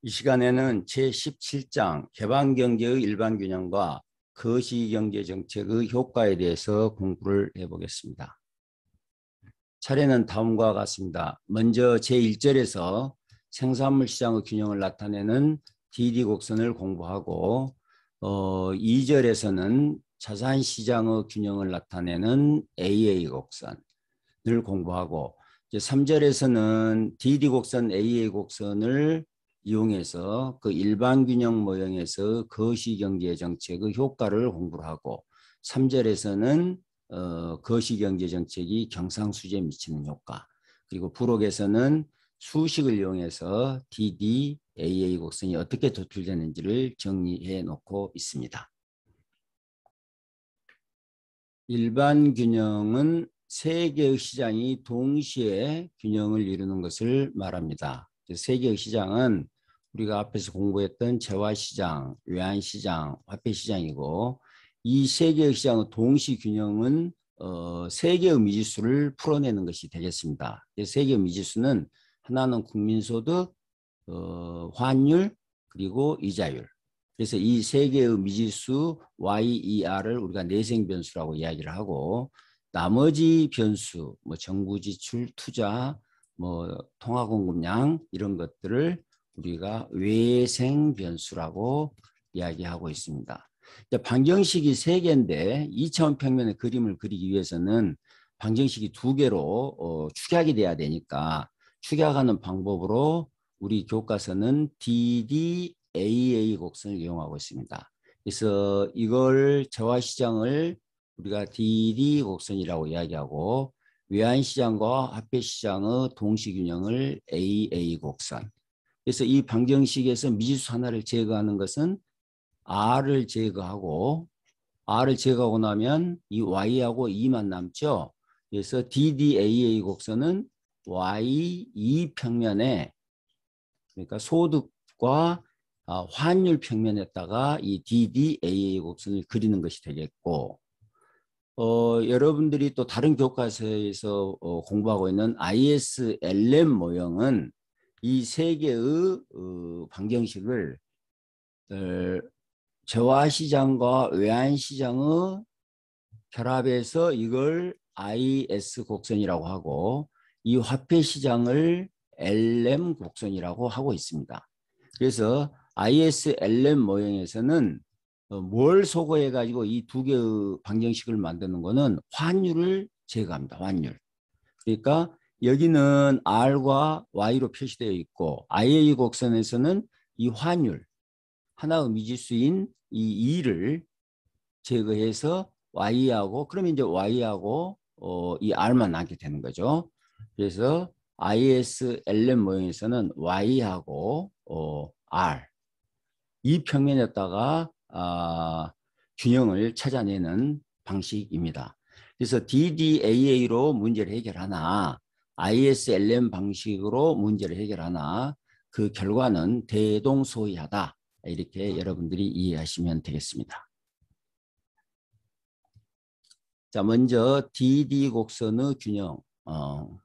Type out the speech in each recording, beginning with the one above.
이 시간에는 제17장 개방경제의 일반균형과 거시경제정책의 효과에 대해서 공부를 해보겠습니다. 차례는 다음과 같습니다. 먼저 제1절에서 생산물 시장의 균형을 나타내는 DD 곡선을 공부하고 2절에서는 자산시장의 균형을 나타내는 AA 곡선을 공부하고 3절에서는 DD 곡선, AA 곡선을 이용해서 그 일반균형 모형에서 거시경제정책의 효과를 공부를 하고 3절에서는 거시경제정책이 경상수지에 미치는 효과, 그리고 부록에서는 수식을 이용해서 DD, AA 곡선이 어떻게 도출되는지를 정리해 놓고 있습니다. 일반균형은 세 개의 시장이 동시에 균형을 이루는 것을 말합니다. 세 개의 시장은 우리가 앞에서 공부했던 재화시장, 외환시장, 화폐시장이고, 이 세 개의 시장의 동시 균형은 세 개의 미지수를 풀어내는 것이 되겠습니다. 세 개의 미지수는 하나는 국민소득, 환율, 그리고 이자율. 그래서 이 세 개의 미지수 YER을 우리가 내생변수라고 이야기를 하고, 나머지 변수, 뭐 정부 지출, 투자, 뭐 통화 공급량 이런 것들을 우리가 외생 변수라고 이야기하고 있습니다. 방정식이 세 개인데 2차원 평면의 그림을 그리기 위해서는 방정식이 두 개로 축약이 돼야 되니까 축약하는 방법으로 우리 교과서는 DDAA 곡선을 이용하고 있습니다. 그래서 이걸 재화시장을 우리가 DD 곡선이라고 이야기하고, 외환시장과 화폐시장의 동시균형을 AA 곡선. 그래서 이 방정식에서 미지수 하나를 제거하는 것은 R을 제거하고, R을 제거하고 나면 이 Y하고 E만 남죠. 그래서 DDAA 곡선은 Y2 평면에, 그러니까 소득과 환율 평면에다가 이 DDAA 곡선을 그리는 것이 되겠고, 여러분들이 또 다른 교과서에서 공부하고 있는 ISLM 모형은 이 세 개의 방정식을 재화시장과 외환시장의 결합해서 이걸 IS 곡선이라고 하고, 이 화폐시장을 LM 곡선이라고 하고 있습니다. 그래서 ISLM 모형에서는 뭘 소거해 가지고 이 두 개의 방정식을 만드는 거는 환율을 제거합니다. 환율. 그러니까 여기는 R과 Y로 표시되어 있고, IA 곡선에서는 이 환율, 하나의 미지수인 이 2를 제거해서 Y하고, 그러면 이제 Y하고 이 R만 남게 되는 거죠. 그래서 ISLM 모형에서는 Y하고 R, 이 평면에다가 균형을 찾아내는 방식입니다. 그래서 DDAA로 문제를 해결하나 ISLM 방식으로 문제를 해결하나 그 결과는 대동소이하다, 이렇게 여러분들이 이해하시면 되겠습니다. 자, 먼저 DD 곡선의 균형,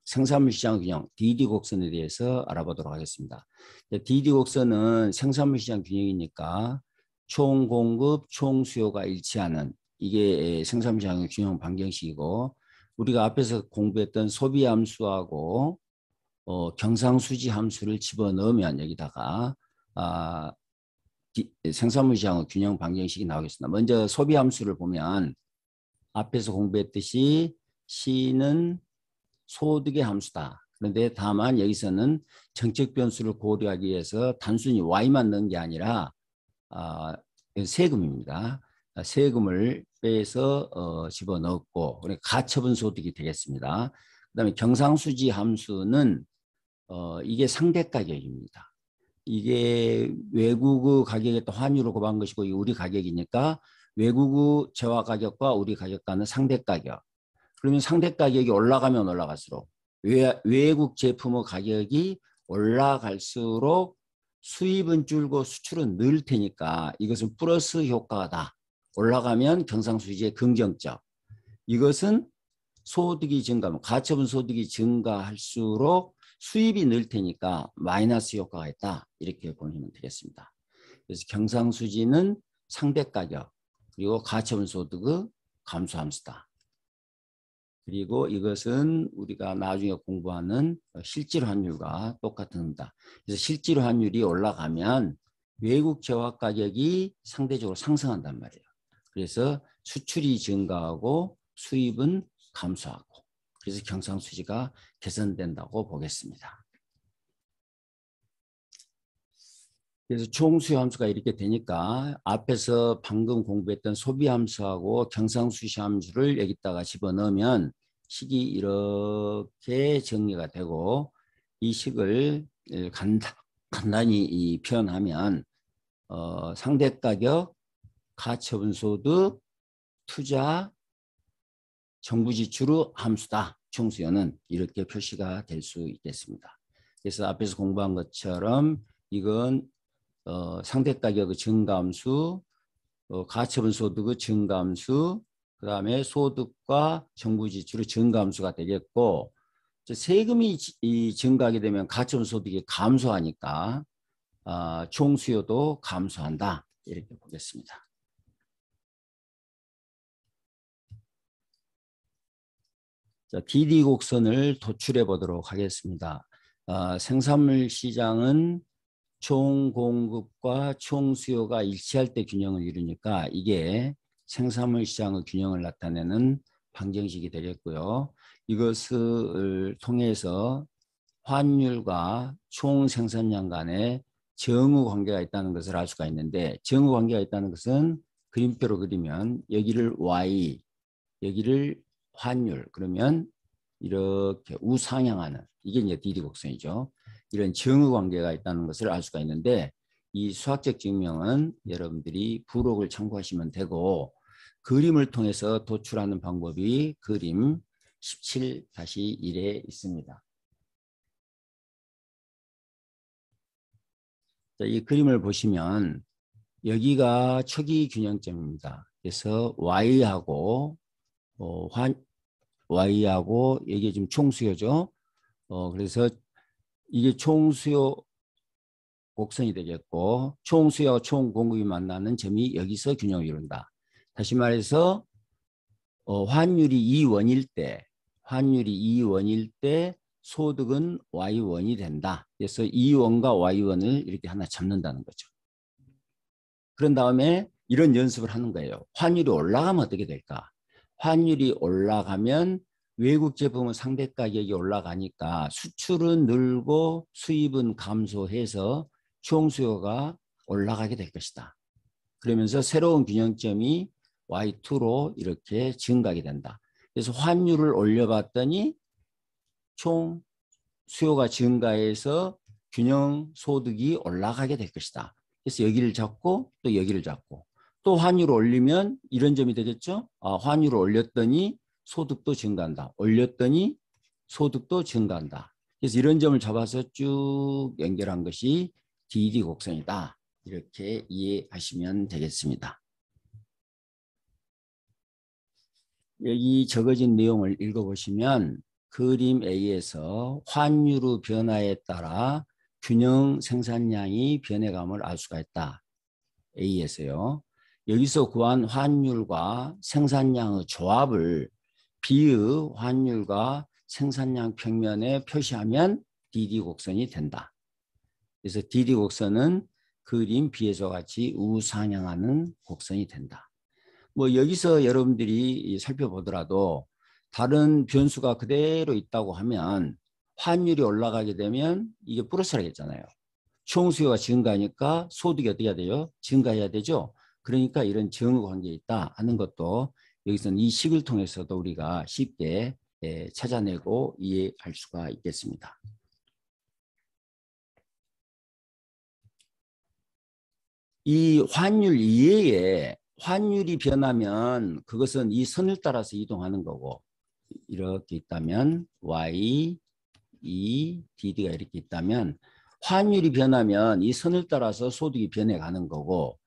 생산물 시장 균형, DD 곡선에 대해서 알아보도록 하겠습니다. DD 곡선은 생산물 시장 균형이니까 총 공급, 총 수요가 일치하는, 이게 생산물 시장 균형 방정식이고, 우리가 앞에서 공부했던 소비 함수하고 경상수지 함수를 집어넣으면 여기다가 생산물 시장의 균형 방정식이 나오겠습니다. 먼저 소비 함수를 보면 앞에서 공부했듯이 C는 소득의 함수다. 그런데 다만 여기서는 정책 변수를 고려하기 위해서 단순히 Y만 넣은 게 아니라 세금입니다. 세금을 빼서 집어넣었고, 가처분 소득이 되겠습니다. 그다음에 경상수지 함수는 이게 상대 가격입니다. 이게 외국의 가격에 또 환율을 곱한 것이고, 우리 가격이니까 외국의 재화 가격과 우리 가격 간의 상대 가격. 그러면 상대 가격이 올라가면 올라갈수록 외국 제품의 가격이 올라갈수록 수입은 줄고 수출은 늘 테니까 이것은 플러스 효과다. 올라가면 경상수지의 긍정적. 이것은 소득이 증가하면, 가처분 소득이 증가할수록 수입이 늘 테니까 마이너스 효과가 있다. 이렇게 보시면 되겠습니다. 그래서 경상수지는 상대가격 그리고 가처분 소득의 감소함수다. 그리고 이것은 우리가 나중에 공부하는 실질 환율과 똑같은 겁니다. 그래서 실질 환율이 올라가면 외국 재화 가격이 상대적으로 상승한단 말이에요. 그래서 수출이 증가하고 수입은 감소하고 그래서 경상수지가 개선된다고 보겠습니다. 그래서 총수요함수가 이렇게 되니까 앞에서 방금 공부했던 소비함수하고 경상수시함수를 여기다가 집어넣으면 식이 이렇게 정리가 되고 이 식을 간단히 표현하면 상대가격, 가처분소득, 투자, 정부지출의 함수다. 총수요는 이렇게 표시가 될 수 있겠습니다. 그래서 앞에서 공부한 것처럼 이건 상대가격의 증감수, 가처분 소득의 증감수, 그 다음에 소득과 정부지출의 증감수가 되겠고 세금이 증가하게 되면 가처분 소득이 감소하니까 총수요도 감소한다. 이렇게 보겠습니다. 자, DD 곡선을 도출해 보도록 하겠습니다. 생산물 시장은 총 공급과 총 수요가 일치할 때 균형을 이루니까 이게 생산물 시장의 균형을 나타내는 방정식이 되겠고요. 이것을 통해서 환율과 총 생산량 간에 정의 관계가 있다는 것을 알 수가 있는데 정의 관계가 있다는 것은 그림표로 그리면 여기를 Y, 여기를 환율 그러면 이렇게 우상향하는 이게 이제 DD 곡선이죠. 이런 정의 관계가 있다는 것을 알 수가 있는데 이 수학적 증명은 여러분들이 부록을 참고하시면 되고 그림을 통해서 도출하는 방법이 그림 17-1에 있습니다. 자, 이 그림을 보시면 여기가 초기 균형점입니다. 그래서 Y하고 Y하고 이게 지금 총수요죠. 그래서 이게 총수요 곡선이 되겠고 총수요와 총공급이 만나는 점이 여기서 균형을 이룬다. 다시 말해서 환율이 2원일 때 소득은 Y원이 된다. 그래서 2원과 Y원을 이렇게 하나 잡는다는 거죠. 그런 다음에 이런 연습을 하는 거예요. 환율이 올라가면 어떻게 될까? 환율이 올라가면 외국 제품의 상대 가격이 올라가니까 수출은 늘고 수입은 감소해서 총수요가 올라가게 될 것이다. 그러면서 새로운 균형점이 Y2로 이렇게 증가하게 된다. 그래서 환율을 올려봤더니 총 수요가 증가해서 균형 소득이 올라가게 될 것이다. 그래서 여기를 잡고 또 여기를 잡고 또 환율을 올리면 이런 점이 되겠죠. 환율을 올렸더니 소득도 증가한다. 올렸더니 소득도 증가한다. 그래서 이런 점을 잡아서 쭉 연결한 것이 DD 곡선이다. 이렇게 이해하시면 되겠습니다. 여기 적어진 내용을 읽어보시면 그림 A에서 환율의 변화에 따라 균형 생산량이 변해감을 알 수가 있다. A에서요. 여기서 구한 환율과 생산량의 조합을 B의 환율과 생산량 평면에 표시하면 DD 곡선이 된다. 그래서 DD 곡선은 그림 B에서 같이 우상향하는 곡선이 된다. 뭐 여기서 여러분들이 살펴보더라도 다른 변수가 그대로 있다고 하면 환율이 올라가게 되면 이게 플러스라겠잖아요. 총수요가 증가하니까 소득이 어떻게 해야 돼요? 증가해야 되죠. 그러니까 이런 정의 관계에 있다 하는 것도 여기서는 이 식을 통해서도 우리가 쉽게 찾아내고 이해할 수가 있겠습니다. 이 환율 이외에 환율이 변하면 그것은 이 선을 따라서 이동하는 거고 이렇게 있다면 Y, E, DD가 이렇게 있다면 환율이 변하면 이 선을 따라서 소득이 변해가는 거고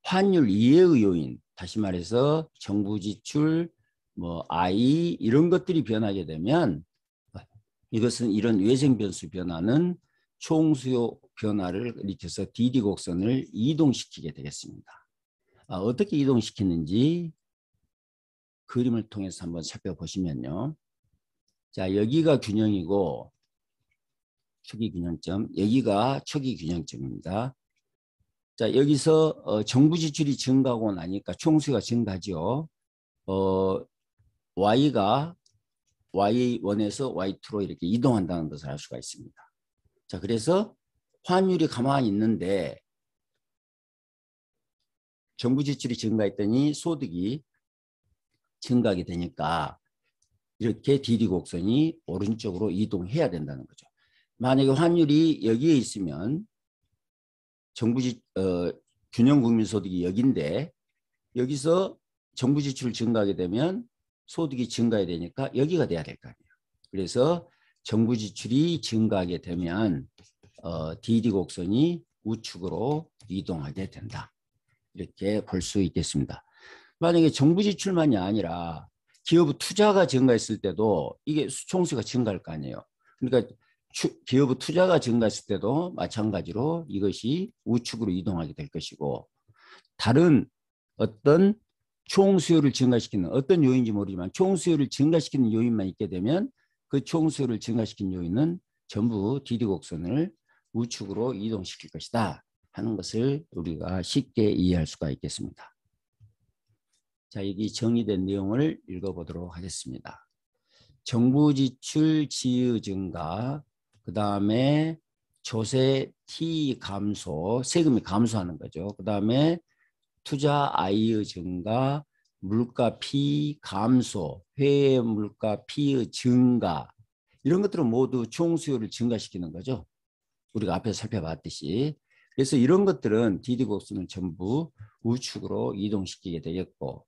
환율 이외의 요인 다시 말해서 정부 지출, 뭐 I 이런 것들이 변하게 되면 이것은 이런 외생 변수 변화는 총수요 변화를 일으켜서 DD 곡선을 이동시키게 되겠습니다. 어떻게 이동시키는지 그림을 통해서 한번 살펴보시면요. 자, 여기가 균형이고 초기 균형점, 여기가 초기 균형점입니다. 자, 여기서 정부 지출이 증가하고 나니까 총수가 증가하죠. Y가 Y1에서 Y2로 이렇게 이동한다는 것을 알 수가 있습니다. 자, 그래서 환율이 가만히 있는데 정부 지출이 증가했더니 소득이 증가하게 되니까 이렇게 DD 곡선이 오른쪽으로 이동해야 된다는 거죠. 만약에 환율이 여기에 있으면 균형 국민소득이 여기인데 여기서 정부 지출 증가하게 되면 소득이 증가해야 되니까 여기가 돼야 될 거 아니에요. 그래서 정부 지출이 증가하게 되면 DD 곡선이 우측으로 이동하게 된다. 이렇게 볼 수 있겠습니다. 만약에 정부 지출만이 아니라 기업 투자가 증가했을 때도 이게 총수가 증가할 거 아니에요. 그러니까 기업 투자가 증가했을 때도 마찬가지로 이것이 우측으로 이동하게 될 것이고 다른 어떤 총수요를 증가시키는 어떤 요인인지 모르지만 총수요를 증가시키는 요인만 있게 되면 그 총수요를 증가시키는 요인은 전부 DD 곡선을 우측으로 이동시킬 것이다 하는 것을 우리가 쉽게 이해할 수가 있겠습니다. 자, 여기 정의된 내용을 읽어보도록 하겠습니다. 정부 지출 지유 증가, 그 다음에 조세 T 감소, 세금이 감소하는 거죠. 그 다음에 투자 I의 증가, 물가 P 감소, 회계 물가 P의 증가, 이런 것들은 모두 총수요를 증가시키는 거죠. 우리가 앞에서 살펴봤듯이. 그래서 이런 것들은 DD 곡선을 전부 우측으로 이동시키게 되겠고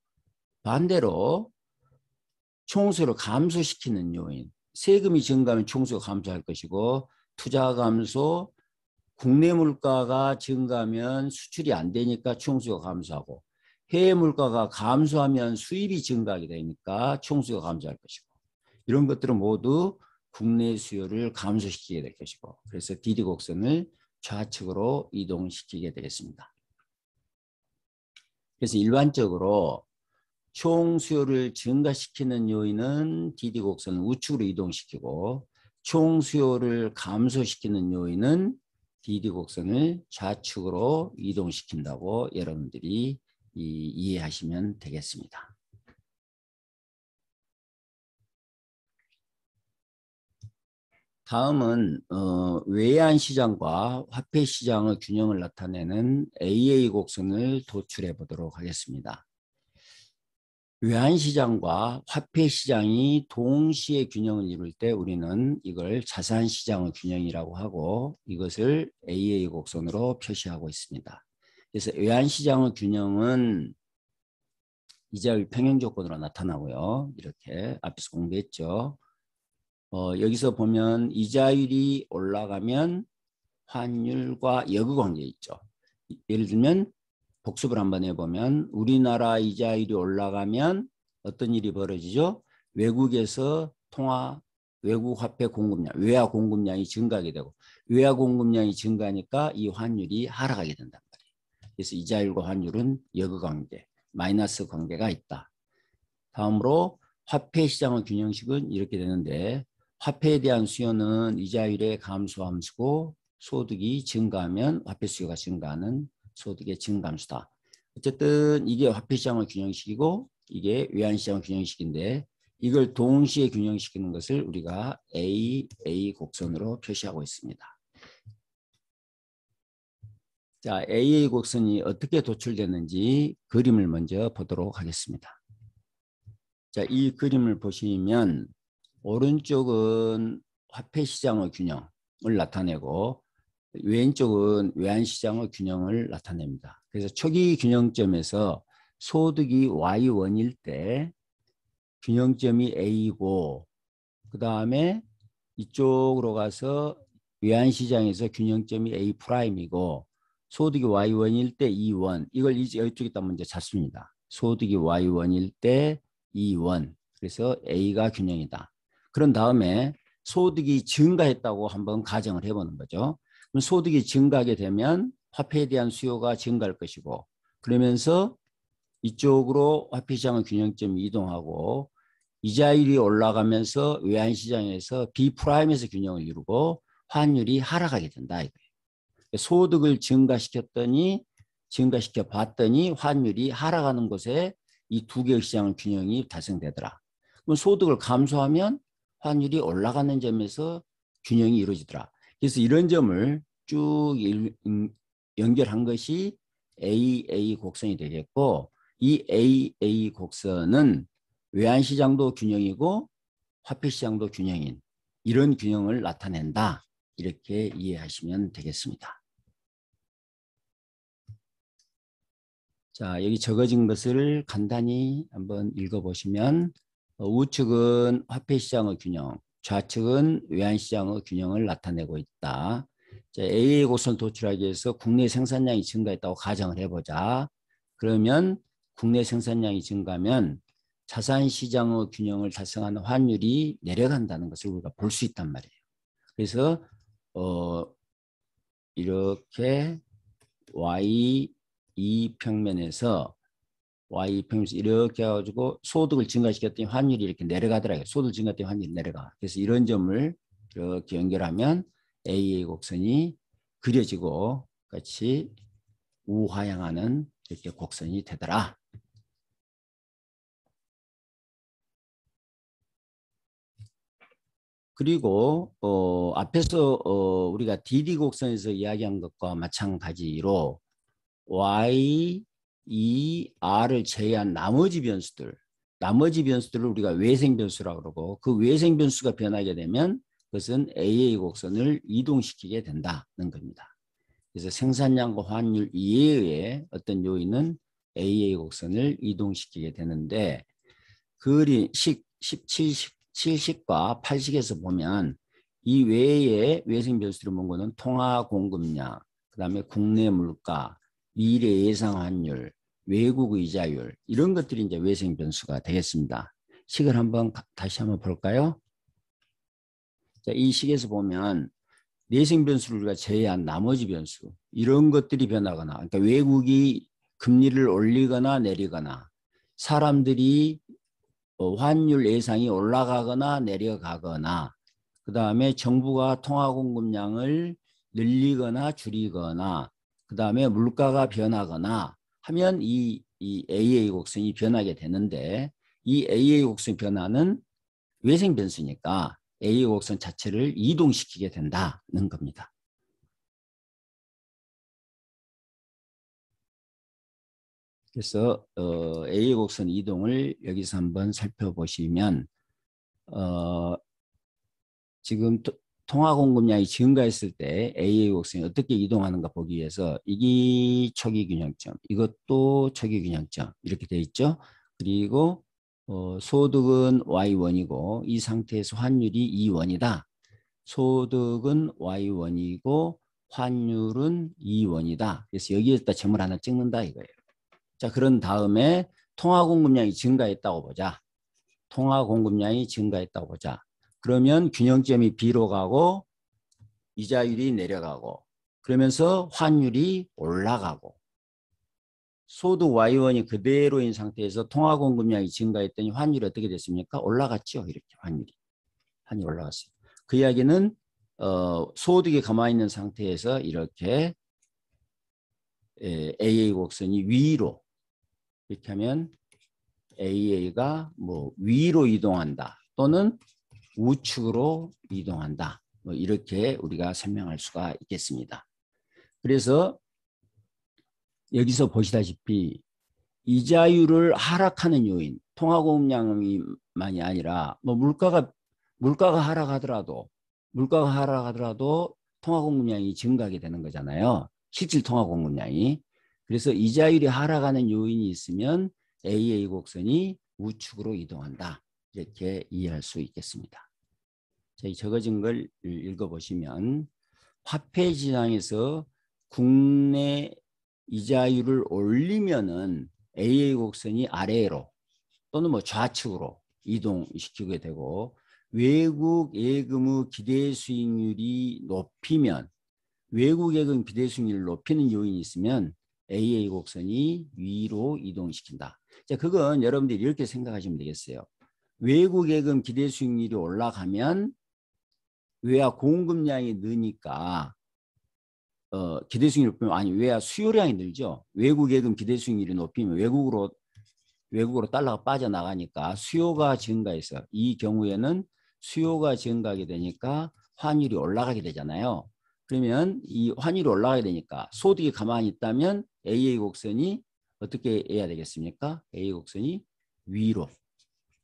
반대로 총수요를 감소시키는 요인, 세금이 증가하면 총수요가 감소할 것이고 투자 감소, 국내 물가가 증가하면 수출이 안 되니까 총수요가 감소하고 해외 물가가 감소하면 수입이 증가하게 되니까 총수요가 감소할 것이고 이런 것들은 모두 국내 수요를 감소시키게 될 것이고 그래서 DD 곡선을 좌측으로 이동시키게 되겠습니다. 그래서 일반적으로 총수요를 증가시키는 요인은 DD 곡선을 우측으로 이동시키고 총수요를 감소시키는 요인은 DD 곡선을 좌측으로 이동시킨다고 여러분들이 이해하시면 되겠습니다. 다음은 외환시장과 화폐시장의 균형을 나타내는 AA 곡선을 도출해 보도록 하겠습니다. 외환시장과 화폐시장이 동시에 균형을 이룰 때 우리는 이걸 자산시장의 균형이라고 하고 이것을 AA 곡선으로 표시하고 있습니다. 그래서 외환시장의 균형은 이자율 평형 조건으로 나타나고요. 이렇게 앞에서 공부했죠. 여기서 보면 이자율이 올라가면 환율과 역의관계 있죠. 예를 들면 복습을 한번 해보면 우리나라 이자율이 올라가면 어떤 일이 벌어지죠? 외국에서 외국 화폐 공급량, 외화 공급량이 증가하게 되고 외화 공급량이 증가하니까 이 환율이 하락하게 된단 말이에요. 그래서 이자율과 환율은 역의관계, 마이너스 관계가 있다. 다음으로 화폐 시장의 균형식은 이렇게 되는데 화폐에 대한 수요는 이자율의 감소 함수고 소득이 증가하면 화폐 수요가 증가하는 소득의 증감수다. 어쨌든 이게 화폐시장의 균형식이고 이게 외환시장의 균형식인데 이걸 동시에 균형시키는 것을 우리가 AA 곡선으로 표시하고 있습니다. 자, AA 곡선이 어떻게 도출됐는지 그림을 먼저 보도록 하겠습니다. 자, 이 그림을 보시면 오른쪽은 화폐시장의 균형을 나타내고 왼쪽은 외환시장의 균형을 나타냅니다. 그래서 초기 균형점에서 소득이 Y1일 때 균형점이 A고 그 다음에 이쪽으로 가서 외환시장에서 균형점이 A'이고 소득이 Y1일 때 E1 이걸 이쪽에다 먼저 찾습니다. 소득이 Y1일 때 E1 그래서 A가 균형이다. 그런 다음에 소득이 증가했다고 한번 가정을 해보는 거죠. 그럼 소득이 증가하게 되면 화폐에 대한 수요가 증가할 것이고 그러면서 이쪽으로 화폐 시장의 균형점이 이동하고 이자율이 올라가면서 외환시장에서 비프라임에서 균형을 이루고 환율이 하락하게 된다 이거예요. 소득을 증가시켜 봤더니 환율이 하락하는 곳에 이 두 개의 시장의 균형이 달성되더라. 그럼 소득을 감소하면 환율이 올라가는 점에서 균형이 이루어지더라. 그래서 이런 점을 쭉 연결한 것이 AA 곡선이 되겠고 이 AA 곡선은 외환시장도 균형이고 화폐시장도 균형인 이런 균형을 나타낸다. 이렇게 이해하시면 되겠습니다. 자, 여기 적어진 것을 간단히 한번 읽어보시면 우측은 화폐시장의 균형, 좌측은 외환시장의 균형을 나타내고 있다. 자, AA 곡선을 도출하기 위해서 국내 생산량이 증가했다고 가정을 해보자. 그러면 국내 생산량이 증가하면 자산시장의 균형을 달성하는 환율이 내려간다는 것을 우리가 볼 수 있단 말이에요. 그래서 이렇게 Y2평면에서 이렇게 해가지고 소득을 증가시켰더니 환율이 이렇게 내려가더라고요. 소득을 증가했더니 환율이 내려가. 그래서 이런 점을 이렇게 연결하면 AA 곡선이 그려지고 같이 우하향하는 이렇게 곡선이 되더라. 그리고 앞에서 우리가 DD 곡선에서 이야기한 것과 마찬가지로 Y, E, R을 제외한 나머지 변수들을 우리가 외생 변수라고 그러고 그 외생 변수가 변하게 되면 그것은 AA 곡선을 이동시키게 된다는 겁니다. 그래서 생산량과 환율 이외의 어떤 요인은 AA 곡선을 이동시키게 되는데 그림 70과 80에서 보면 이 외에 외생 변수를 본 거는 통화 공급량, 그 다음에 국내 물가, 미래 예상 환율, 외국 이자율 이런 것들이 이제 외생 변수가 되겠습니다. 식을 다시 한번 볼까요? 자, 이 식에서 보면 내생 변수를 우리가 제외한 나머지 변수 이런 것들이 변하거나 그러니까 외국이 금리를 올리거나 내리거나 사람들이 환율 예상이 올라가거나 내려가거나 그 다음에 정부가 통화 공급량을 늘리거나 줄이거나 그 다음에 물가가 변하거나 하면 이 AA 곡선이 변하게 되는데 이 AA 곡선 변화는 외생 변수니까 AA 곡선 자체를 이동시키게 된다는 겁니다. 그래서 AA 곡선 이동을 여기서 한번 살펴보시면 지금 통화 공급량이 증가했을 때 AA 곡선이 어떻게 이동하는가 보기 위해서 이게 초기 균형점, 이것도 초기 균형점 이렇게 되어 있죠. 그리고 소득은 Y1이고 이 상태에서 환율이 E1이다. 소득은 Y1이고 환율은 E1이다. 그래서 여기에다 점을 하나 찍는다 이거예요. 자, 그런 다음에 통화 공급량이 증가했다고 보자. 통화 공급량이 증가했다고 보자. 그러면 균형점이 B로 가고 이자율이 내려가고 그러면서 환율이 올라가고 소득 Y1이 그대로인 상태에서 통화 공급량이 증가했더니 환율이 어떻게 됐습니까? 올라갔죠. 이렇게 환율이 올라갔어요. 그 이야기는 소득이 가만히 있는 상태에서 이렇게 AA 곡선이 위로 이렇게 하면 AA가 뭐 위로 이동한다 또는 우측으로 이동한다. 뭐 이렇게 우리가 설명할 수가 있겠습니다. 그래서 여기서 보시다시피 이자율을 하락하는 요인, 통화공급량만이 아니라 뭐 물가가 하락하더라도 통화공급량이 증가하게 되는 거잖아요. 실질 통화공급량이. 그래서 이자율이 하락하는 요인이 있으면 AA 곡선이 우측으로 이동한다. 이렇게 이해할 수 있겠습니다. 자, 이 적어진 걸 읽어보시면 화폐 시장에서 국내 이자율을 올리면은 AA 곡선이 아래로 또는 뭐 좌측으로 이동시키게 되고 외국 예금의 기대 수익률이 높이면 외국 예금 기대 수익률을 높이는 요인이 있으면 AA 곡선이 위로 이동시킨다. 자, 그건 여러분들이 이렇게 생각하시면 되겠어요. 외국 예금 기대 수익률이 올라가면 외화 공급량이 느니까 기대 수익률이 높으면 아니 외화 수요량이 늘죠. 외국 예금 기대 수익률이 높이면 외국으로 달러가 빠져나가니까 수요가 증가해서 이 경우에는 수요가 증가하게 되니까 환율이 올라가게 되잖아요. 그러면 이 환율이 올라가게 되니까 소득이 가만히 있다면 AA 곡선이 어떻게 해야 되겠습니까? AA 곡선이 위로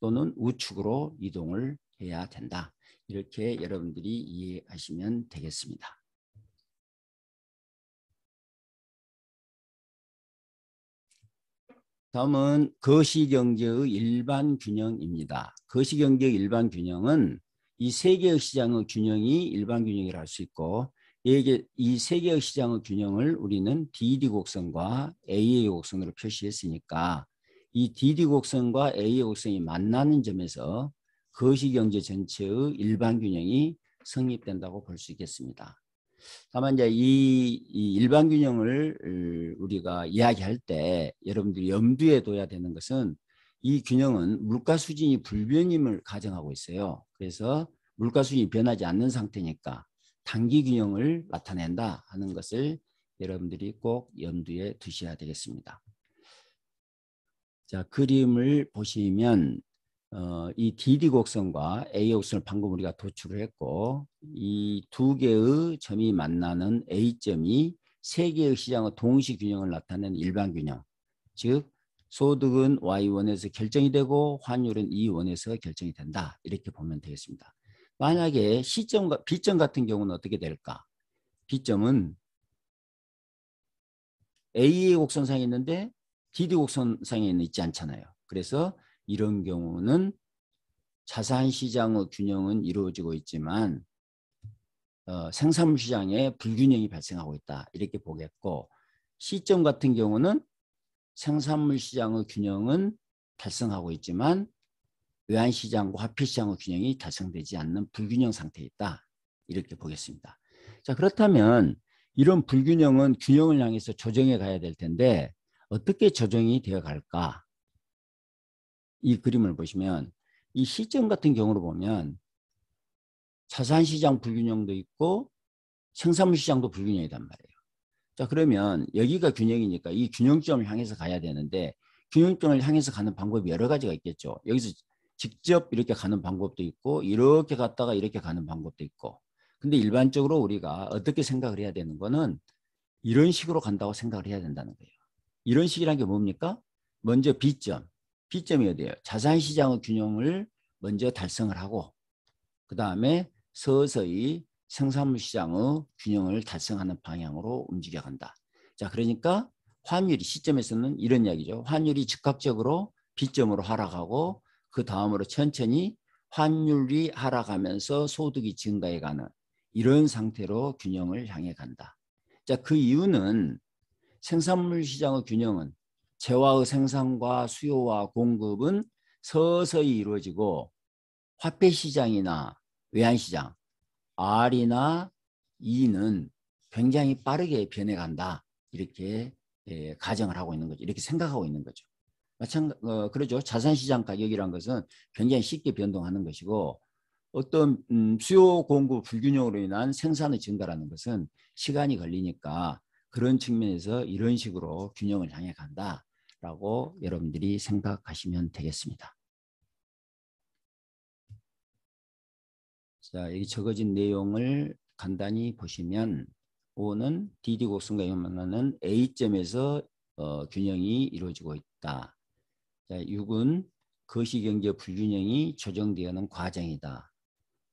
또는 우측으로 이동을 해야 된다. 이렇게 여러분들이 이해하시면 되겠습니다. 다음은 거시경제의 일반 균형입니다. 거시경제의 일반 균형은 이 세 개의 시장의 균형이 일반 균형이라 할 수 있고 이 세 개의 시장의 균형을 우리는 DD 곡선과 AA 곡선으로 표시했으니까 이 DD 곡선과 AA 곡선이 만나는 점에서 거시경제 전체의 일반 균형이 성립된다고 볼 수 있겠습니다. 다만 이제 이 일반 균형을 우리가 이야기할 때 여러분들이 염두에 둬야 되는 것은 이 균형은 물가 수준이 불변임을 가정하고 있어요. 그래서 물가 수준이 변하지 않는 상태니까 단기 균형을 나타낸다 하는 것을 여러분들이 꼭 염두에 두셔야 되겠습니다. 자, 그림을 보시면 이 DD 곡선과 A 곡선을 방금 우리가 도출을 했고 이 두 개의 점이 만나는 A점이 세 개의 시장의 동시 균형을 나타내는 일반 균형, 즉 소득은 Y1에서 결정이 되고 환율은 E1에서 결정이 된다. 이렇게 보면 되겠습니다. 만약에 C점과 B점 같은 경우는 어떻게 될까? B점은 A의 곡선상에 있는데 DD 곡선상에 있지 않잖아요. 그래서 이런 경우는 자산시장의 균형은 이루어지고 있지만 생산물 시장에 불균형이 발생하고 있다. 이렇게 보겠고 C점 같은 경우는 생산물 시장의 균형은 달성하고 있지만 외환시장과 화폐시장의 균형이 달성되지 않는 불균형 상태에 있다. 이렇게 보겠습니다. 자, 그렇다면 이런 불균형은 균형을 향해서 조정해 가야 될 텐데 어떻게 조정이 되어 갈까? 이 그림을 보시면 이 시점 같은 경우로 보면 자산시장 불균형도 있고 생산물 시장도 불균형이란 말이에요. 자, 그러면 여기가 균형이니까 이 균형점을 향해서 가야 되는데 균형점을 향해서 가는 방법이 여러 가지가 있겠죠. 여기서 직접 이렇게 가는 방법도 있고 이렇게 갔다가 이렇게 가는 방법도 있고 근데 일반적으로 우리가 어떻게 생각을 해야 되는 거는 이런 식으로 간다고 생각을 해야 된다는 거예요. 이런 식이라는 게 뭡니까? 먼저 B점. B점이 어디예요? 자산시장의 균형을 먼저 달성을 하고 그 다음에 서서히 생산물 시장의 균형을 달성하는 방향으로 움직여간다. 자, 그러니까 환율이 시점에서는 이런 이야기죠. 환율이 즉각적으로 B점으로 하락하고 그 다음으로 천천히 환율이 하락하면서 소득이 증가해가는 이런 상태로 균형을 향해 간다. 자, 그 이유는 생산물 시장의 균형은 재화의 생산과 수요와 공급은 서서히 이루어지고 화폐 시장이나 외환시장 R이나 E는 굉장히 빠르게 변해간다. 이렇게 가정을 하고 있는 거죠. 이렇게 생각하고 있는 거죠. 그러죠. 자산시장 가격이란 것은 굉장히 쉽게 변동하는 것이고 어떤 수요 공급 불균형으로 인한 생산의 증가라는 것은 시간이 걸리니까 그런 측면에서 이런 식으로 균형을 향해 간다라고 여러분들이 생각하시면 되겠습니다. 자, 여기 적어진 내용을 간단히 보시면 5는 DD 곡선과 만나는 A점에서 균형이 이루어지고 있다. 자, 6은 거시경제 불균형이 조정되는 과정이다.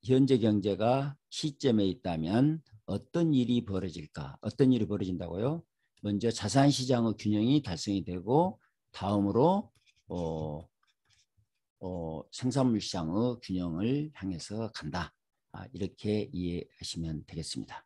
현재 경제가 시점에 있다면 어떤 일이 벌어질까? 어떤 일이 벌어진다고요? 먼저 자산시장의 균형이 달성이 되고 다음으로 생산물 시장의 균형을 향해서 간다. 이렇게 이해하시면 되겠습니다.